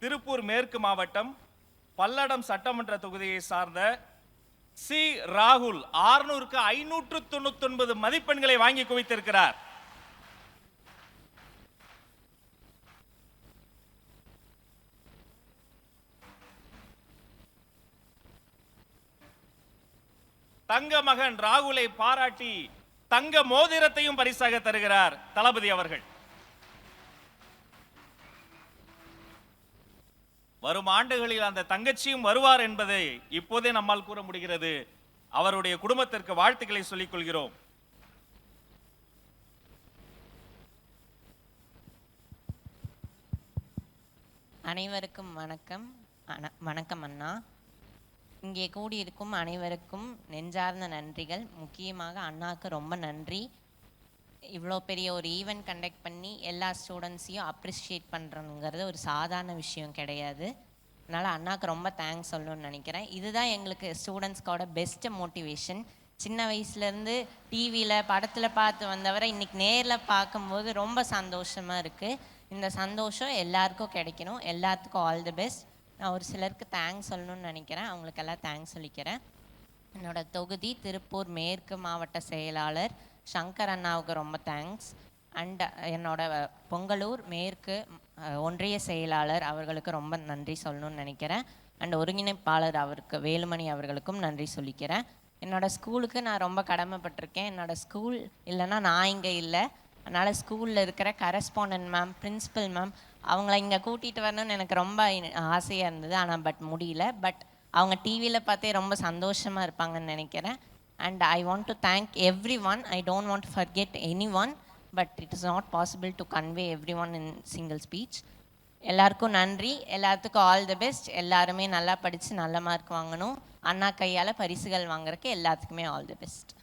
திருப்பூர் மேற்கு மாவட்டம் பல்லடம் சட்டமன்ற தொகுதியை சார்ந்த சி ராகுல் 600க்கு 599 மதிப்பெண்களை வாங்கி குவித்திருக்கிறார். தங்க மகன் ராகுலை பாராட்டி தங்க மோதிரத்தையும் பரிசாக தருகிறார் தளபதி அவர்கள். வரும் ஆண்டுகளில் அந்த தங்கச்சியும் வருவார் என்பதை இப்போதே நம்மால் கூற முடிகிறது. அவருடைய குடும்பத்திற்கு வாழ்த்துக்களை சொல்லிக் கொள்கிறோம். அனைவருக்கும் வணக்கம். வணக்கம் அண்ணா. இங்கே கூடியிருக்கும் அனைவருக்கும் நெஞ்சார்ந்த நன்றிகள். முக்கியமாக அண்ணாவுக்கு ரொம்ப நன்றி. இவ்வளோ பெரிய ஒரு ஈவெண்ட் கண்டக்ட் பண்ணி எல்லா ஸ்டூடெண்ட்ஸையும் அப்ரிஷியேட் பண்ணுறதுங்கிறது ஒரு சாதாரண விஷயம் கிடையாது. அதனால் அண்ணாவுக்கு ரொம்ப தேங்க்ஸ் சொல்லணும்னு நினைக்கிறேன். இதுதான் எங்களுக்கு ஸ்டூடெண்ட்ஸ்க்கோட பெஸ்ட்டு மோட்டிவேஷன். சின்ன வயசுலேருந்து டிவியில் படத்தில் பார்த்து வந்தவரை இன்றைக்கி நேரில் பார்க்கும்போது ரொம்ப சந்தோஷமாக இருக்குது. இந்த சந்தோஷம் எல்லாருக்கும் கிடைக்கணும். எல்லாத்துக்கும் ஆல் தி பெஸ்ட். நான் ஒரு சிலருக்கு தேங்க்ஸ் சொல்லணும்னு நினைக்கிறேன். அவங்களுக்கெல்லாம் தேங்க்ஸ் சொல்லிக்கிறேன். என்னோடய தொகுதி திருப்பூர் மேற்கு மாவட்ட செயலாளர் சங்கர் அண்ணாவுக்கு ரொம்ப தேங்க்ஸ். அண்ட் என்னோட பொங்கலூர் மேற்கு ஒன்றிய செயலாளர் அவர்களுக்கு ரொம்ப நன்றி சொல்லணும்னு நினைக்கிறேன். அண்ட் ஒருங்கிணைப்பாளர் அவருக்கு வேலுமணி அவர்களுக்கும் நன்றி சொல்லிக்கிறேன். என்னோடய ஸ்கூலுக்கு நான் ரொம்ப கடமைப்பட்டிருக்கேன். என்னோடய ஸ்கூல் இல்லைன்னா நான் இங்கே இல்லை. அதனால் ஸ்கூலில் இருக்கிற கரஸ்பாண்டன்ட் மேம், பிரின்ஸிபல் மேம், அவங்கள இங்கே கூட்டிகிட்டு வரணும்னு எனக்கு ரொம்ப ஆசையாக இருந்தது. ஆனால் முடியல. பட் அவங்க டிவியில் பார்த்தே ரொம்ப சந்தோஷமாக இருப்பாங்கன்னு நினைக்கிறேன். And I want to thank everyone. I don't want to forget anyone, but it is not possible to convey everyone in single speech. எல்லாருக்கும் நன்றி. எல்லாத்துக்கும் ஆல் தி பெஸ்ட். எல்லாருமே நல்லா படித்து நல்ல மார்க் வாங்கணும். அண்ணா கையால் பரிசுகள் வாங்குறதுக்கு எல்லாத்துக்குமே ஆல் தி பெஸ்ட்.